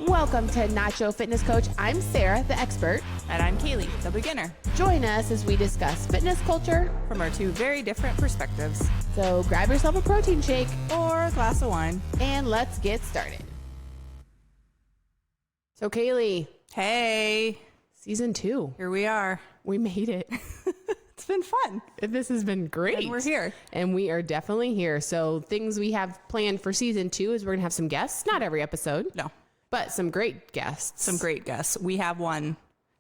Welcome to Nacho Fitness Coach. I'm Sarah, the expert. And I'm Caleigh, the beginner. Join us as we discuss fitness culture from our two very different perspectives. So grab yourself a protein shake or a glass of wine and let's get started. So Caleigh. Hey. Season 2. Here we are. We made it. It's been fun. This has been great. And we're here. And we are definitely here. So things we have planned for season 2 is we're going to have some guests. Not every episode. No. But some great guests. Some great guests. We have one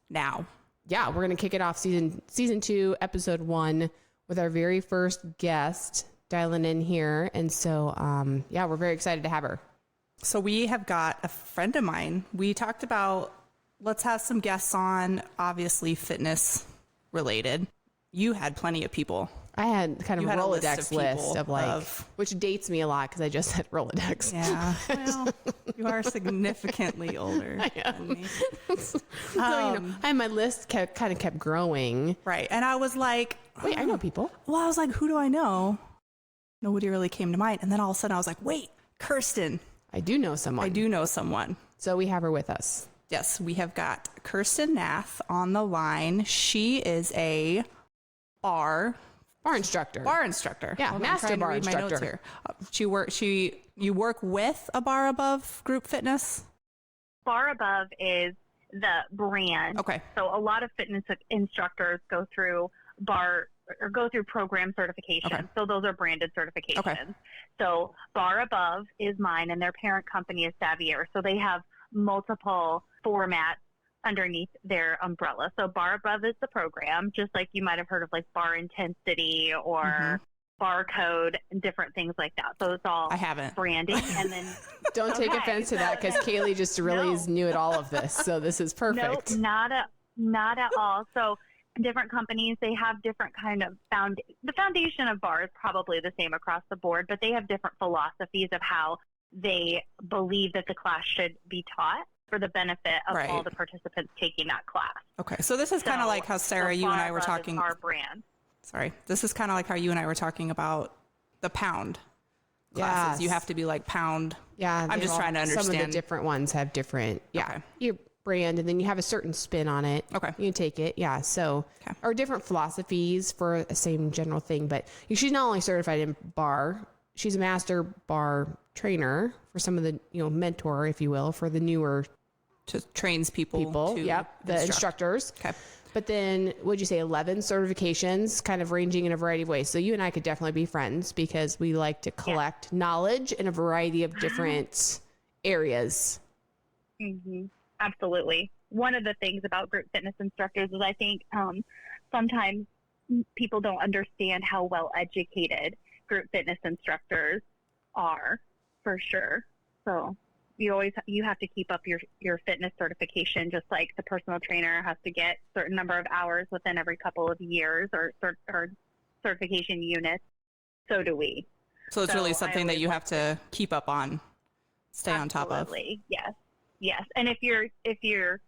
now. Yeah, we're going to kick it off season 2, episode 1 with our very first guest dialing in here. And so, yeah, we're very excited to have her. So we have got a friend of mine. We talked about, let's have some guests on, obviously fitness related. You had plenty of people. I had kind of a Rolodex list of like, which dates me a lot because I just said Rolodex. Yeah. Well, you are significantly older than me. So, I had my list kind of kept growing. Right. And I was like, wait, I know people. Well, I was like, who do I know? Nobody really came to mind. And then all of a sudden I was like, wait, Kirstin. I do know someone. So we have her with us. Yes, we have got Kirstin Nath on the line. She is a bar instructor. Yeah, Hold master bar instructor. You work with a Bar Above group fitness? Bar Above is the brand. Okay. So a lot of fitness instructors go through program certification. Okay. So those are branded certifications. Okay. So Bar Above is mine and their parent company is Xavier. So they have multiple formats underneath their umbrella. So Bar Above is the program, just like you might have heard of like Bar Intensity or Barcode and different things like that. So it's all branding. And then don't take offense to that because Caleigh just really is new at all of this. So this is perfect. No, not at all. So different companies, they have different kind of the foundation of bar is probably the same across the board, but they have different philosophies of how they believe that the class should be taught for the benefit of all the participants taking that class. Okay. So this is kind of like how Sarah, you and I were talking. Our brand. Sorry. This is kind of like how you and I were talking about the pound classes. You have to be like pound. Yeah. I'm just trying to understand. Some of the different ones have different, your brand, and then you have a certain spin on it. Okay. You can take it. Yeah. So, or different philosophies for the same general thing, but she's not only certified in bar, she's a master bar trainer for some of the, mentor, if you will, for the newer trains people the instructors. Okay. But then would you say 11 certifications, kind of ranging in a variety of ways. So you and I could definitely be friends because we like to collect knowledge in a variety of different areas. Mm-hmm. Absolutely. One of the things about group fitness instructors is I think sometimes people don't understand how well educated group fitness instructors are, for sure. So you have to keep up your fitness certification, just like the personal trainer has to get a certain number of hours within every couple of years or certification units. So do we. So it's really something that you have to keep up on, stay on top of. Absolutely. Yes. And if you're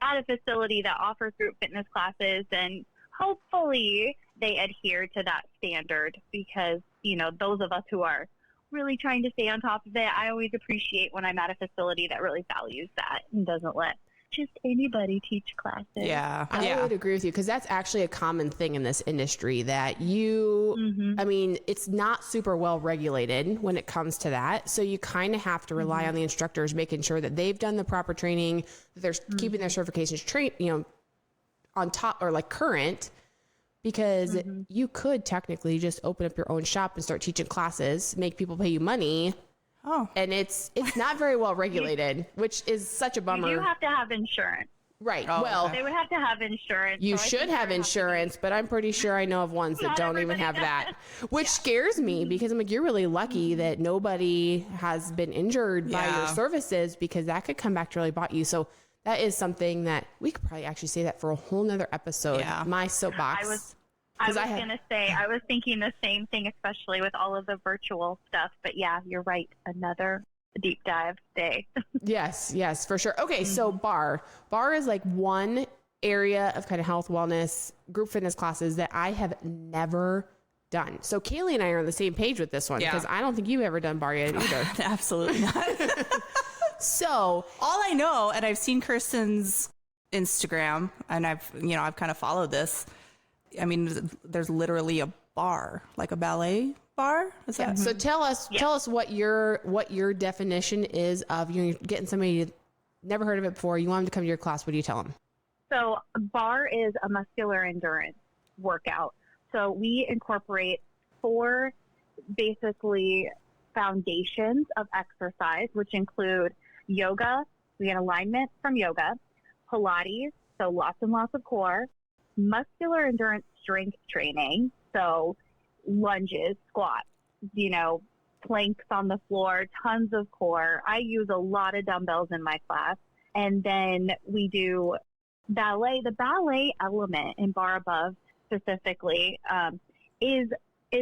at a facility that offers group fitness classes, then hopefully they adhere to that standard because, those of us who are really trying to stay on top of it, I always appreciate when I'm at a facility that really values that and doesn't let just anybody teach classes. Yeah. I would agree with you because that's actually a common thing in this industry that it's not super well regulated when it comes to that. So you kind of have to rely on the instructors, making sure that they've done the proper training, that they're keeping their certifications on top or like current, because you could technically just open up your own shop and start teaching classes, make people pay you money. Oh. And it's not very well regulated, which is such a bummer. You have to have insurance. Right. Oh, well, they would have to have insurance. You should have insurance, but I'm pretty sure I know of ones that don't even have that, which scares me because I'm like, you're really lucky that nobody has been injured by your services because that could come back to really bite you. So that is something that we could probably actually say that for a whole nother episode. Yeah. My soapbox. I was going to say, I was thinking the same thing, especially with all of the virtual stuff. But yeah, you're right. Another deep dive day. Yes, for sure. Okay. So bar is like one area of kind of health, wellness, group fitness classes that I have never done. So Caleigh and I are on the same page with this one because I don't think you've ever done bar yet either. Absolutely not. So all I know, and I've seen Kirstin's Instagram, and I've kind of followed this. I mean, there's literally a bar, like a ballet bar. Is that? So tell us what your definition is of you're getting somebody never heard of it before. You want them to come to your class. What do you tell them? So Barre is a muscular endurance workout. So we incorporate 4 basically foundations of exercise, which include yoga. We get alignment from yoga, Pilates, so lots and lots of core, muscular endurance strength training, so lunges, squats, planks on the floor, tons of core. I use a lot of dumbbells in my class. And then we do ballet. The ballet element in Barre Above specifically is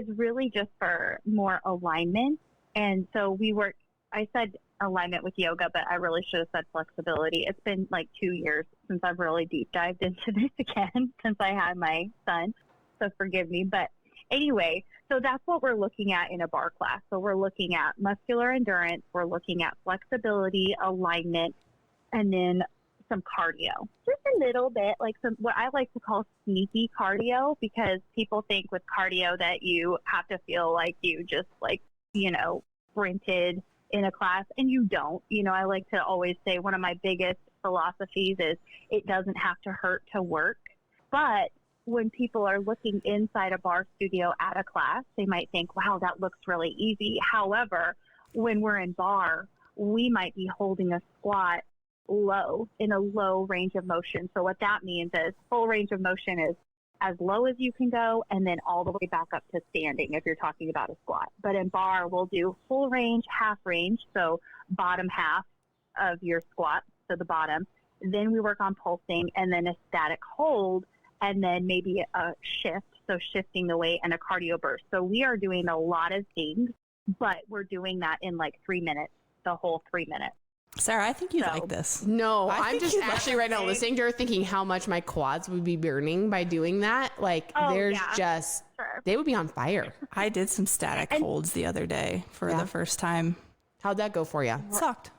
really just for more alignment. And so we work, I said alignment with yoga, but I really should have said flexibility. It's been like 2 years since I've really deep dived into this again since I had my son. So forgive me. But anyway, so that's what we're looking at in a Barre class. So we're looking at muscular endurance, we're looking at flexibility, alignment, and then some cardio. Just a little bit, like some what I like to call sneaky cardio, because people think with cardio that you have to feel like you just sprinted in a class, and you don't. I like to always say one of my biggest philosophies is it doesn't have to hurt to work. But when people are looking inside a barre studio at a class, they might think, wow, that looks really easy. However, when we're in barre, we might be holding a squat low, in a low range of motion. So what that means is full range of motion is as low as you can go, and then all the way back up to standing if you're talking about a squat. But in barre, we'll do full range, half range, so bottom half of your squat, so the bottom. Then we work on pulsing, and then a static hold, and then maybe a shift, so shifting the weight, and a cardio burst. So we are doing a lot of things, but we're doing that in like 3 minutes, the whole 3 minutes. Sarah, I think you like this. No, I'm just actually right now listening to her thinking how much my quads would be burning by doing that. Like they would be on fire. I did some static holds the other day for the first time. How'd that go for you? It sucked.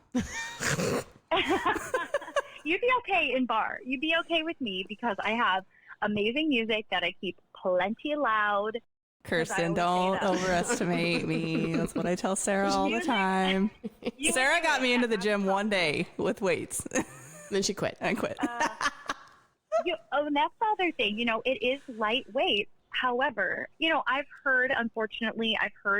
You'd be okay in barre. You'd be okay with me because I have amazing music that I keep plenty loud. Kirstin, don't overestimate me. That's what I tell Sarah all the time. Sarah got me into the gym one day with weights. Then she quit. I quit. And that's the other thing. It is lightweight. However, I've heard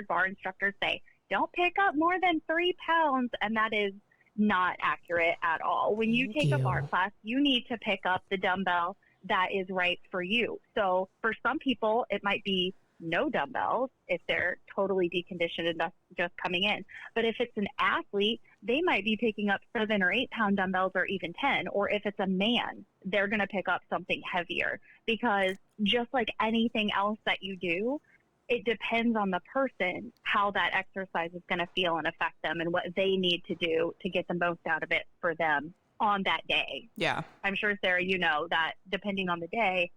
barre instructors say, don't pick up more than 3 pounds. And that is not accurate at all. When you take a barre class, you need to pick up the dumbbell that is right for you. So for some people, it might be no dumbbells if they're totally deconditioned and just coming in. But if it's an athlete, they might be picking up 7 or 8 pound dumbbells or even 10. Or if it's a man, they're going to pick up something heavier, because just like anything else that you do, it depends on the person, how that exercise is going to feel and affect them and what they need to do to get the most out of it for them on that day. Yeah. I'm sure, Sarah, that depending on the day,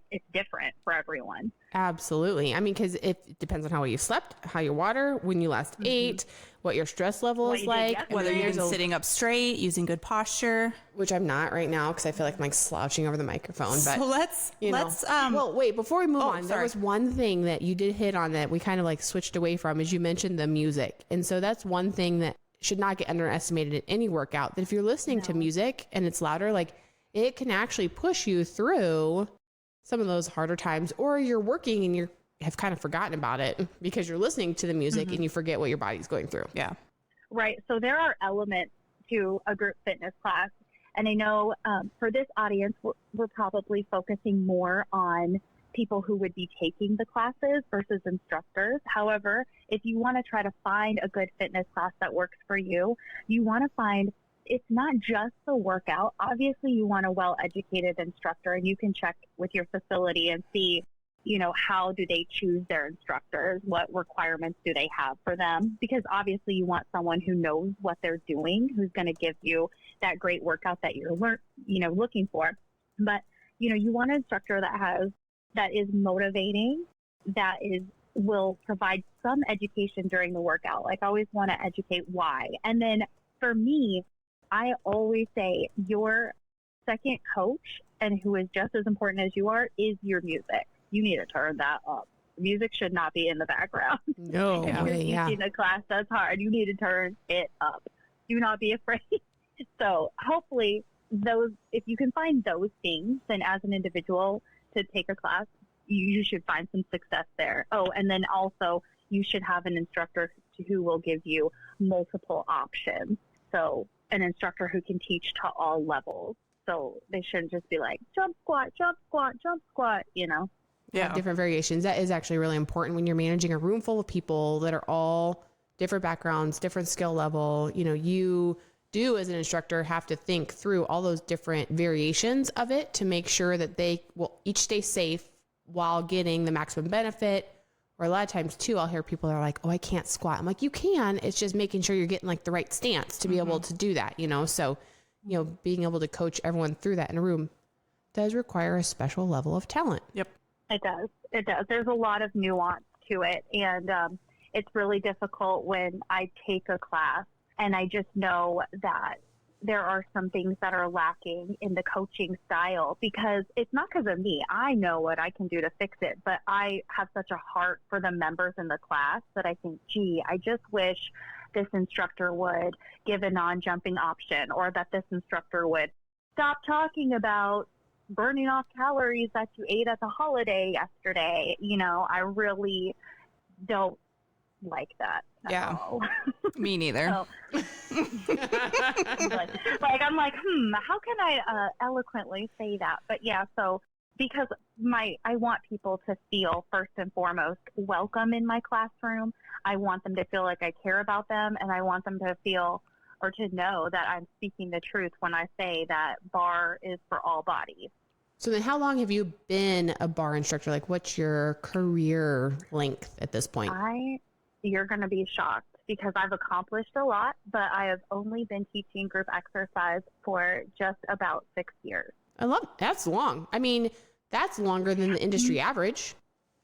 it's different for everyone. Absolutely. I mean, because it depends on how you slept, how you water, when you last ate, what your stress level is like, whether you're sitting up straight, using good posture, which I'm not right now because I feel like I'm like slouching over the microphone. But so let's well, wait, before we move on, sorry. there was one thing that you did hit on that we kind of like switched away from, is you mentioned the music. And so that's one thing that should not get underestimated in any workout, that if you're listening to music and it's louder, like it can actually push you through some of those harder times, or you're working and you have kind of forgotten about it because you're listening to the music and you forget what your body's going through. Yeah. Right. So there are elements to a group fitness class. And I know for this audience, we're probably focusing more on people who would be taking the classes versus instructors. However, if you want to try to find a good fitness class that works for you, you want to find it's not just the workout. Obviously, you want a well-educated instructor, and you can check with your facility and see, how do they choose their instructors? What requirements do they have for them? Because obviously you want someone who knows what they're doing, who's going to give you that great workout that you're looking for. But, you want an instructor that is motivating, will provide some education during the workout. Like I always want to educate why. And then for me, I always say your second coach, and who is just as important as you are, is your music. You need to turn that up. Music should not be in the background. No, if you're teaching a class that's hard, you need to turn it up. Do not be afraid. So hopefully if you can find those things, then as an individual to take a class, you should find some success there. Oh, and then also you should have an instructor who will give you multiple options. So an instructor who can teach to all levels. So they shouldn't just be like, jump, squat, jump, squat, jump, squat, you know? Yeah. Different variations. That is actually really important when you're managing a room full of people that are all different backgrounds, different skill level. You know, you do as an instructor have to think through all those different variations of it to make sure that they will each stay safe while getting the maximum benefit. Or a lot of times too, I'll hear people that are like, oh, I can't squat. I'm like, you can. It's just making sure you're getting like the right stance to be able to do that, you know? So, you know, being able to coach everyone through that in a room does require a special level of talent. Yep. It does. It does. There's a lot of nuance to it. And it's really difficult when I take a class and I just know that there are some things that are lacking in the coaching style, because it's not because of me. I know what I can do to fix it, but I have such a heart for the members in the class that I think, gee, I just wish this instructor would give a non-jumping option, or that this instructor would stop talking about burning off calories that you ate at the holiday yesterday. You know, I really don't like that at all. Me neither. So, like I'm like, how can I eloquently say that? But yeah, so because I want people to feel first and foremost welcome in my classroom. I want them to feel like I care about them, and I want them to feel or to know that I'm speaking the truth when I say that barre is for all bodies. So then how long have you been a barre instructor? Like, what's your career length at this point? You're going to be shocked because I've accomplished a lot, but I have only been teaching group exercise for just about 6 years. That's long. I mean, that's longer than the industry average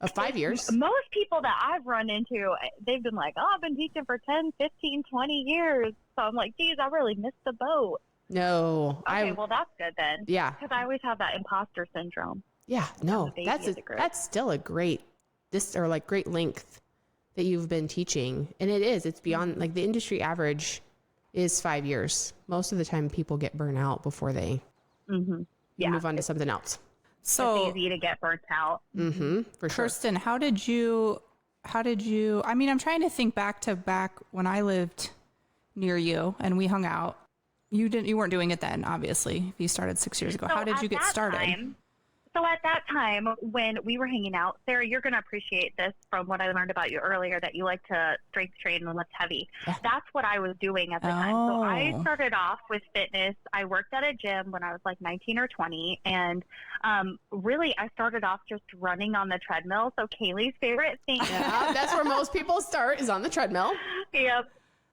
of 5 years. Most people that I've run into, they've been like, oh, I've been teaching for 10, 15, 20 years. So I'm like, geez, I really missed the boat. No. Okay, well, that's good then. Yeah. Because I always have that imposter syndrome. Yeah, no, that's still a great length that you've been teaching. And it's beyond, like, the industry average is 5 years. Most of the time people get burnt out before they move on to something else. So it's easy to get burnt out. For sure. Kirstin, how did you, I mean, I'm trying to think back when I lived near you and we hung out. You weren't doing it then, obviously. You started 6 years ago. So how did you get started? So at that time, when we were hanging out, Sarah, you're going to appreciate this from what I learned about you earlier, that you like to strength train and lift heavy. Yeah. That's what I was doing at the time. So I started off with fitness. I worked at a gym when I was like 19 or 20. And really, I started off just running on the treadmill. So Caleigh's favorite thing. Yeah, that's where most people start, is on the treadmill. Yep.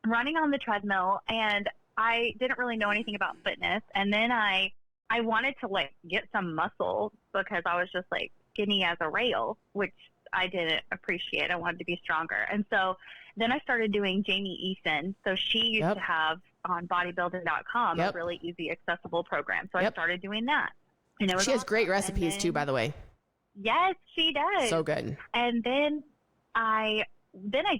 Running on the treadmill. And I didn't really know anything about fitness. And then I wanted to like get some muscle because I was just like skinny as a rail, which I didn't appreciate. I wanted to be stronger. And so then I started doing Jamie Eason. So she used to have on bodybuilding.com a really easy, accessible program. So I started doing that. And it was she has great recipes too, by the way. Yes, she does. So good. And then I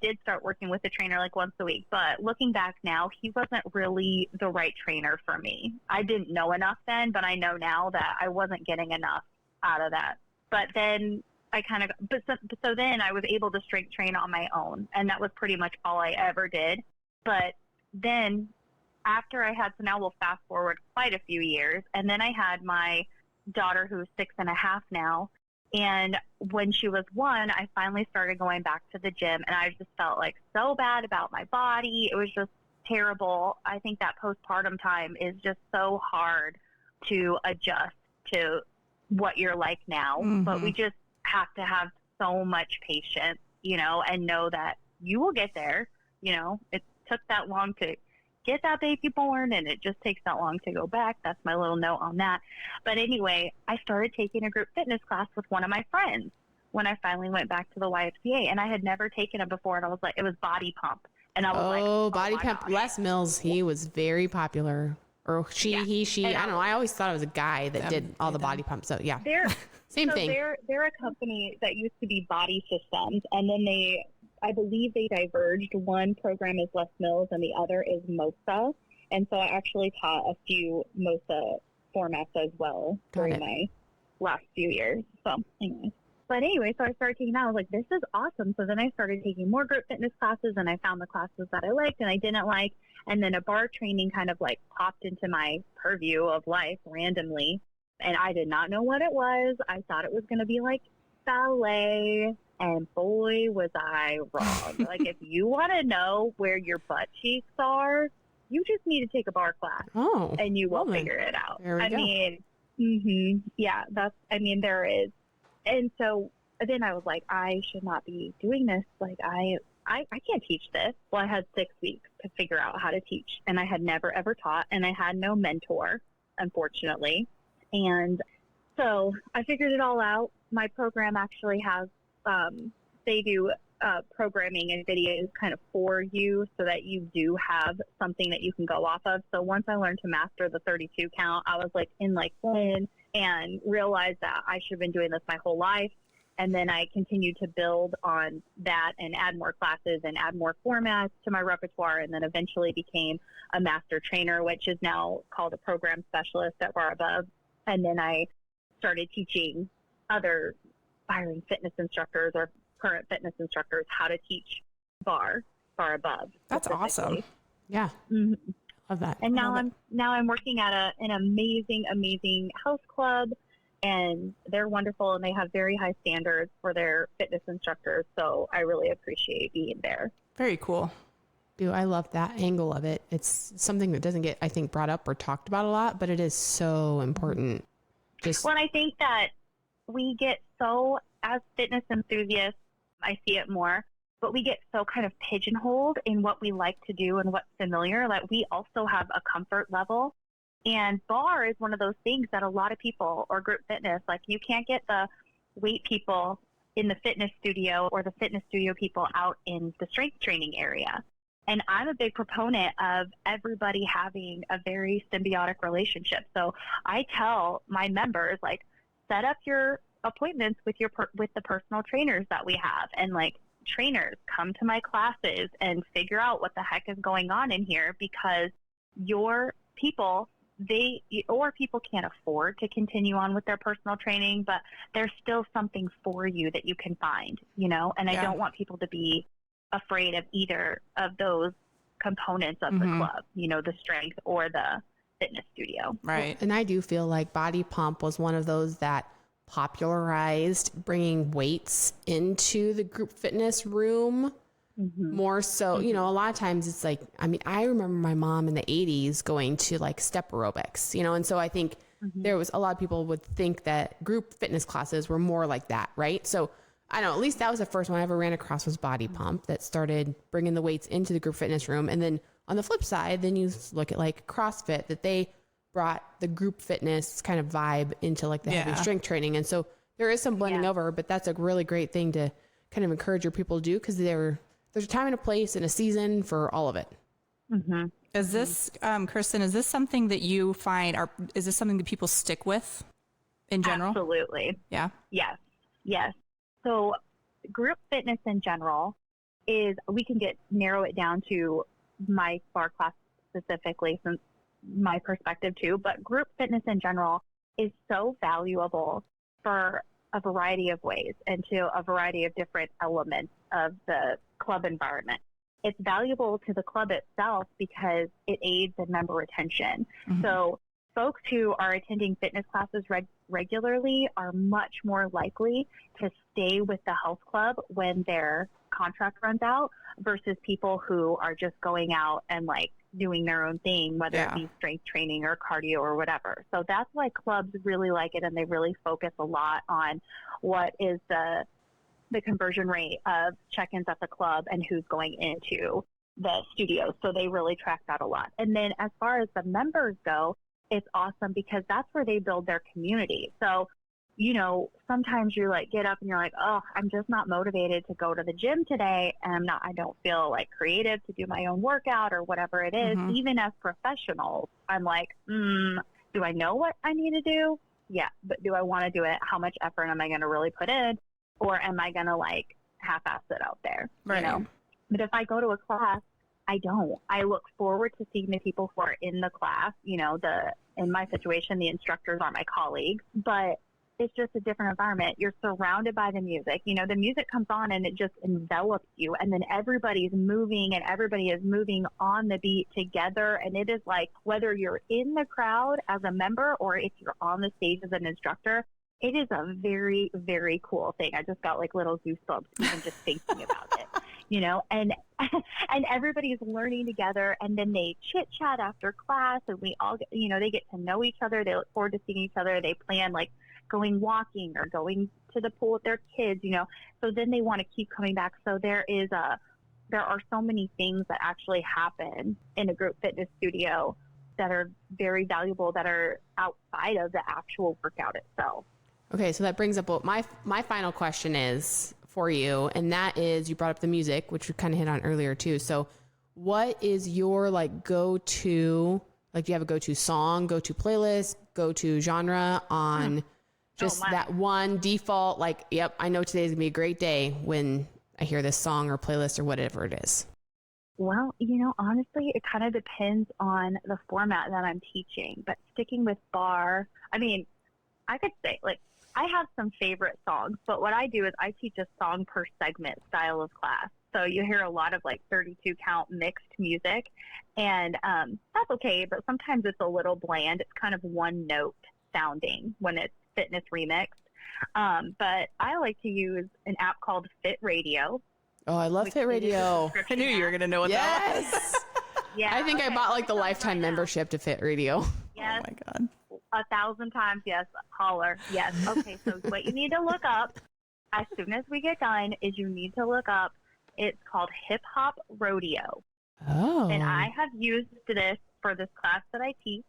did start working with a trainer like once a week, but looking back now, he wasn't really the right trainer for me. I didn't know enough then, but I know now that I wasn't getting enough out of that. But then so then I was able to strength train on my own, and that was pretty much all I ever did. But then after so now we'll fast forward quite a few years, and then I had my daughter who's 6.5 now. And when she was 1, I finally started going back to the gym, and I just felt like so bad about my body. It was just terrible. I think that postpartum time is just so hard to adjust to what you're like now. But we just have to have so much patience, and know that you will get there. It took that long to get that baby born, and it just takes that long to go back. That's my little note on that. But anyway, I started taking a group fitness class with one of my friends when I finally went back to the YMCA, and I had never taken it before. And I was like, it was Body Pump. And I was Body Pump. Les Mills, he was very popular. or he, she. And I don't know. I always thought it was a guy that did all the body pumps. So yeah, same thing. They're a company that used to be Body Systems, and then I believe they diverged. One program is Les Mills and the other is MOSA. And so I actually taught a few MOSA formats as well during my last few years. So anyway. But anyway, so I started taking that. I was like, this is awesome. So then I started taking more group fitness classes, and I found the classes that I liked and I didn't like. And then a bar training kind of like popped into my purview of life randomly. And I did not know what it was. I thought it was going to be like ballet. And boy, was I wrong. Like, if you want to know where your butt cheeks are, you just need to take a bar class. And you will figure it out. There we go. Yeah, there is. And so then I was like, I should not be doing this. Like, I can't teach this. Well, I had 6 weeks to figure out how to teach, and I had never, ever taught, and I had no mentor, unfortunately. And so I figured it all out. My program actually has, they do programming and videos kind of for you so that you do have something that you can go off of. So once I learned to master the 32 count, I was like in like one and realized that I should have been doing this my whole life. And then I continued to build on that and add more classes and add more formats to my repertoire, and then eventually became a master trainer, which is now called a program specialist at Barre. And then I started teaching other aspiring fitness instructors or current fitness instructors how to teach Barre above. That's awesome. Yeah. Mm-hmm. Love that. And now I'm working at an amazing house club, and they're wonderful, and they have very high standards for their fitness instructors. So I really appreciate being there. Very cool. Dude, I love that angle of it. It's something that doesn't get, I think, brought up or talked about a lot, but it is so important. Well, I think that we get so, as fitness enthusiasts, I see it more, but we get so kind of pigeonholed in what we like to do and what's familiar that we also have a comfort level. And Barre is one of those things that a lot of people, or group fitness, like you can't get the weight people in the fitness studio or the fitness studio people out in the strength training area. And I'm a big proponent of everybody having a very symbiotic relationship. So I tell my members, like, set up your appointments with the personal trainers that we have, and like, trainers, come to my classes and figure out what the heck is going on in here, because your people, people can't afford to continue on with their personal training, but there's still something for you that you can find, and I don't want people to be afraid of either of those components of the club, the strength or the fitness studio. Right. And I do feel like body pump was one of those that popularized bringing weights into the group fitness room more so. A lot of times it's like, I remember my mom in the 80s going to like step aerobics, and so I think there was a lot of people would think that group fitness classes were more like that. Right. So I don't know, at least that was the first one I ever ran across was body pump that started bringing the weights into the group fitness room. And then on the flip side, then you look at like CrossFit, that they brought the group fitness kind of vibe into like the heavy strength training. And so there is some blending over, but that's a really great thing to kind of encourage your people to do, because there's a time and a place and a season for all of it. Is this, Kirstin, is this something that you find, is this something that people stick with in general? Absolutely. Yeah. Yes. So group fitness in general is, we can narrow it down to my Barre class specifically, since my perspective too, but group fitness in general is so valuable for a variety of ways and to a variety of different elements of the club environment. It's valuable to the club itself because it aids in member retention. So folks who are attending fitness classes regularly are much more likely to stay with the health club when their contract runs out, versus people who are just going out and like doing their own thing, whether it be strength training or cardio or whatever. So that's why clubs really like it, and they really focus a lot on what is the conversion rate of check-ins at the club and who's going into the studio. So they really track that a lot. And then as far as the members go, it's awesome because that's where they build their community. So sometimes you like get up and you're like, oh, I'm just not motivated to go to the gym today. And I don't feel like creative to do my own workout or whatever it is. Mm-hmm. Even as professionals, I'm like, do I know what I need to do? Yeah. But do I want to do it? How much effort am I going to really put in? Or am I going to like half-ass it out there? Right. But if I go to a class, I don't. I look forward to seeing the people who are in the class. In my situation, the instructors are my colleagues, but it's just a different environment. You're surrounded by the music. The music comes on and it just envelops you. And then everybody's moving and everybody is moving on the beat together. And it is like, whether you're in the crowd as a member or if you're on the stage as an instructor, it is a very, very cool thing. I just got like little goosebumps even just thinking about it, and everybody's learning together, and then they chit chat after class, and we all get, they get to know each other. They look forward to seeing each other. They plan like going walking or going to the pool with their kids, so then they want to keep coming back. So there are so many things that actually happen in a group fitness studio that are very valuable, that are outside of the actual workout itself. Okay, so that brings up what my final question is for you, and that is, you brought up the music, which we kind of hit on earlier too. So what is your like go-to, like do you have a go-to song, go-to playlist, go-to genre on just that one default, like, yep, I know today's gonna be a great day when I hear this song or playlist or whatever it is? Well, honestly, it kind of depends on the format that I'm teaching, but sticking with Barre, I could say like, I have some favorite songs, but what I do is I teach a song per segment style of class. So you hear a lot of like 32 count mixed music, and that's okay, but sometimes it's a little bland. It's kind of one note sounding when it's fitness remixed. But I like to use an app called Fit Radio. Oh, I love Fit Radio. I knew you were going to know what that was. Yeah. I think I bought like the lifetime membership to Fit Radio. Yes. Oh my God. 1,000 times, yes. Holler. Yes. Okay, so what you need to look up as soon as we get done is you need to look up, it's called Hip Hop Rodeo. Oh. And I have used this for this class that I teach.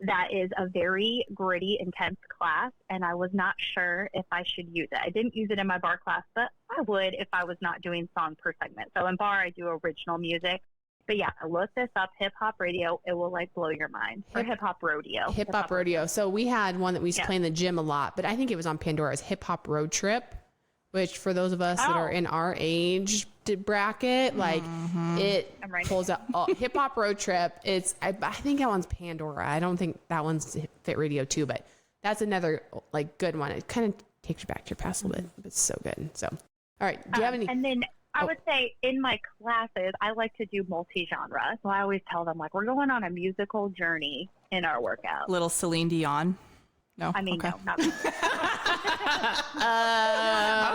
That is a very gritty, intense class, and I was not sure if I should use it. I didn't use it in my Barre class, but I would if I was not doing song per segment. So in Barre, I do original music. But yeah, look this up, Hip Hop Radio. It will like blow your mind. Or Hip Hop Rodeo. Hip Hop Rodeo. So we had one that we used to play in the gym a lot, but I think it was on Pandora's Hip Hop Road Trip, which for those of us that are in our age bracket, like it pulls out Hip Hop Road Trip. I think that one's Pandora. I don't think that one's Fit Radio too, but that's another like good one. It kind of takes you back to your past a little bit, but it's so good. So, all right. Do you have any? And then I would say in my classes, I like to do multi-genre. So I always tell them like, we're going on a musical journey in our workout. Little Celine Dion. No. No, not really.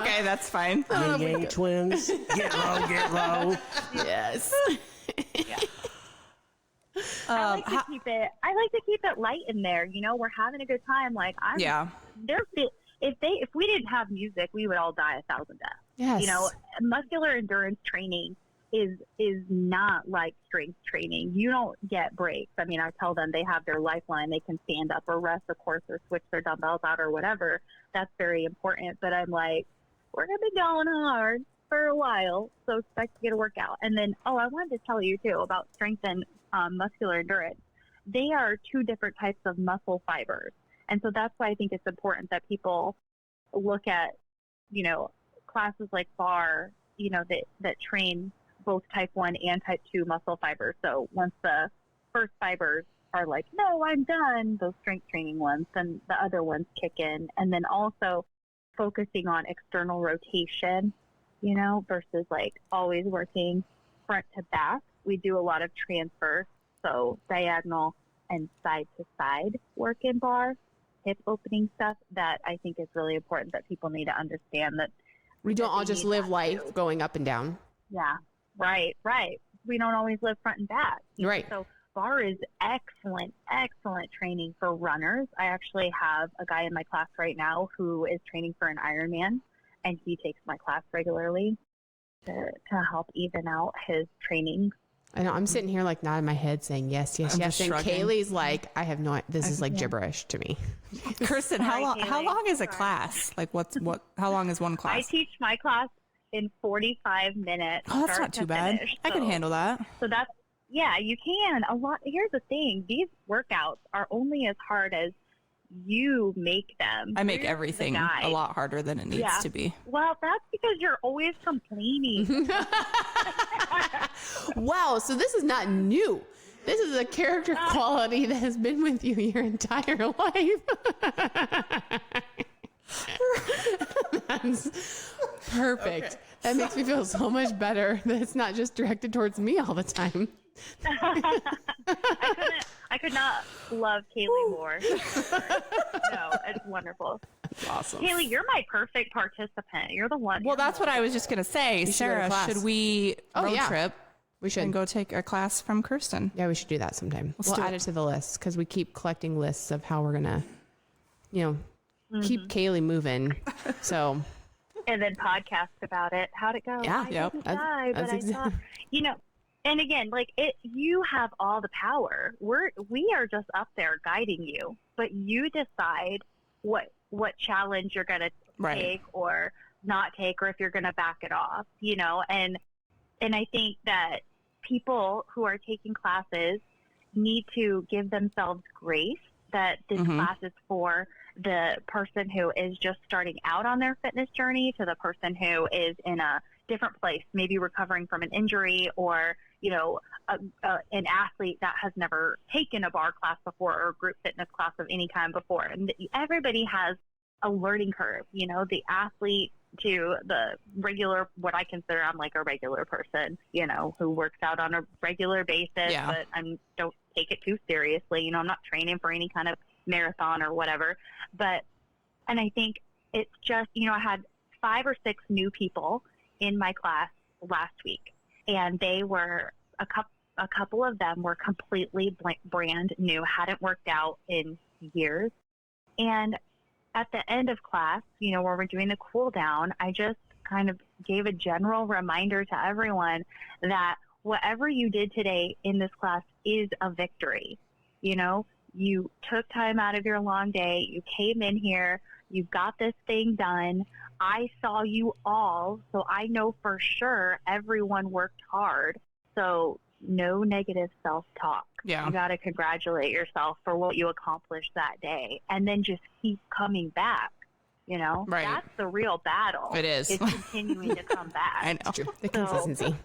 Okay, that's fine. Yin Yang Twins. Get low. Yes. Yeah. I like to keep it light in there. We're having a good time. Like if we didn't have music, we would all die 1,000 deaths. Yes. Muscular endurance training is not like strength training. You don't get breaks. I tell them they have their lifeline. They can stand up or rest, of course, or switch their dumbbells out or whatever. That's very important. But I'm like, we're going to be going hard for a while, so expect to get a workout. And then, I wanted to tell you, too, about strength and muscular endurance. They are two different types of muscle fibers. And so that's why I think it's important that people look at, classes like Barre, that train both type 1 and type 2 muscle fibers. So once the first fibers are like, no, I'm done, those strength training ones, then the other ones kick in. And then also focusing on external rotation, versus like always working front to back. We do a lot of transfer, so diagonal and side to side work in Barre, hip opening stuff that I think is really important, that people need to understand that we don't all just live life going up and down. Yeah, right. We don't always live front and back. Right. So Barre is excellent training for runners. I actually have a guy in my class right now who is training for an Ironman, and he takes my class regularly to help even out his training. I know. I'm sitting here like nodding my head saying yes, yes, I'm yes. And shrugging. Kayleigh's like, I have no, this is like gibberish to me. Kirstin, how long is a class? Like how long is one I class? teach my class in 45 minutes. Oh, that's start not to too bad. finish. I can handle that. So that's, yeah, you can. A lot. Here's the thing. These workouts are only as hard as you make them. I make You're the everything guide. a lot harder than it needs to be. Well, that's because you're always complaining. Wow. So this is not new. This is a character quality that has been with you your entire life. That's perfect. Okay. That makes me feel so much better that it's not just directed towards me all the time. I could not love Caleigh more. No, it's wonderful. That's awesome. Caleigh, you're my perfect participant. You're the one. Well, that's what I was just going to say. Sarah, should we road trip? We should. And go take a class from Kirstin. Yeah, we should do that sometime. We'll add it to the list because we keep collecting lists of how we're going to, keep Caleigh moving. So. And then podcast about it. How'd it go? Yeah. And again, you have all the power. We are just up there guiding you, but you decide what challenge you're going to take or not take, or if you're going to back it off, and I think that people who are taking classes need to give themselves grace that this class is for the person who is just starting out on their fitness journey to the person who is in a different place, maybe recovering from an injury or, an athlete that has never taken a bar class before or a group fitness class of any kind before. And everybody has a learning curve, the athlete to the regular, what I consider I'm like a regular person, who works out on a regular basis, but don't take it too seriously. I'm not training for any kind of marathon or whatever. And I think it's just, I had 5 or 6 new people in my class last week, and they were a couple of them were completely brand new, hadn't worked out in years. And at the end of class, where we're doing the cool down, I just kind of gave a general reminder to everyone that whatever you did today in this class is a victory. You took time out of your long day. You came in here. You got this thing done. I saw you all, so I know for sure everyone worked hard. So no negative self-talk. Yeah. You got to congratulate yourself for what you accomplished that day, and then just keep coming back. Right. That's the real battle. It is. It's continuing to come back. I know. The consistency.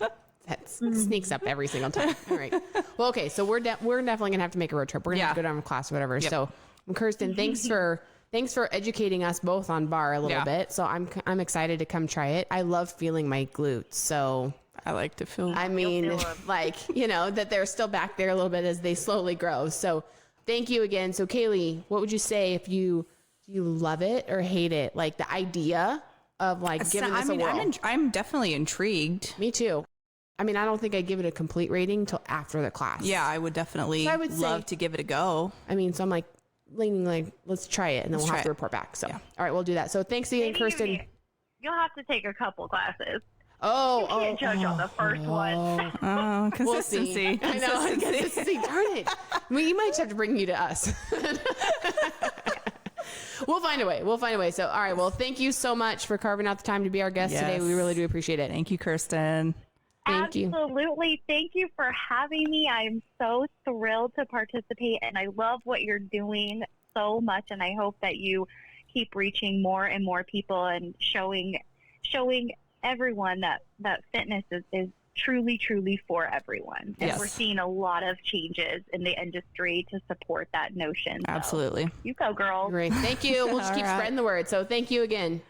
That sneaks up every single time. All right. Well, okay. So we're definitely going to have to make a road trip. We're going to go down to class or whatever. Yep. So Kirstin, thanks for educating us both on Barre a little bit. So I'm excited to come try it. I love feeling my glutes. So I like to feel. I mean, that they're still back there a little bit as they slowly grow. So thank you again. So Caleigh, what would you say if you love it or hate it? Like the idea of giving this a whirl. I'm definitely intrigued. Me too. I mean, I don't think I'd give it a complete rating until after the class. Yeah, I would definitely love to give it a go. I mean, so I'm leaning let's try it, and then we'll have to report back. So, all right, we'll do that. So thanks again, Kirstin. You'll have to take a couple classes. You can't judge on the first one. Consistency. We'll I know, consistency. Darn it. We might have to bring you to us. We'll find a way. So, all right. Well, thank you so much for carving out the time to be our guest today. We really do appreciate it. Thank you, Kirstin. Thank you. Absolutely. Thank you for having me. I'm so thrilled to participate, and I love what you're doing so much, and I hope that you keep reaching more and more people and showing everyone that fitness is truly, truly for everyone. And we're seeing a lot of changes in the industry to support that notion. Absolutely. So, you go, girl. Great. Thank you. We'll just keep spreading the word. So thank you again.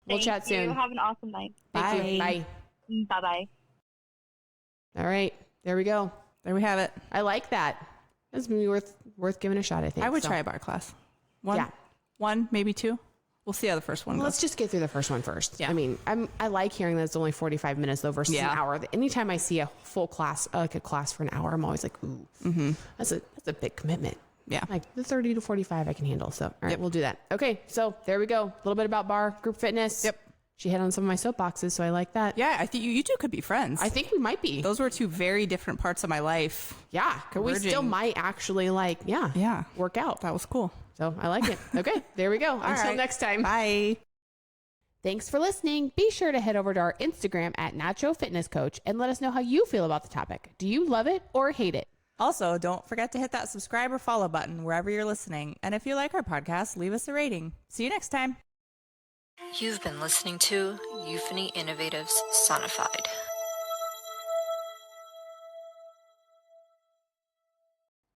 We'll chat soon. Have an awesome night. Thank you. Bye. Bye-bye. All right. There we go. There we have it. I like that. That's going to be worth giving a shot, I think. I would try a Barre class. One, maybe 2. We'll see how the first one goes. Let's just get through the first one first. Yeah. I mean, I like hearing that it's only 45 minutes though versus an hour. Anytime I see a full class, like a class for an hour, I'm always like, ooh, that's a big commitment. Yeah. Like the 30 to 45 I can handle. So, all right, we'll do that. Okay. So there we go. A little bit about Barre Group Fitness. Yep. She hit on some of my soapboxes, so I like that. Yeah, I think you two could be friends. I think we might be. Those were two very different parts of my life. Yeah, but we still might actually work out. That was cool. So I like it. Okay, there we go. Until next time. Bye. Thanks for listening. Be sure to head over to our Instagram at Nacho Fitness Coach and let us know how you feel about the topic. Do you love it or hate it? Also, don't forget to hit that subscribe or follow button wherever you're listening. And if you like our podcast, leave us a rating. See you next time. You've been listening to Euphony Innovatives Sonified.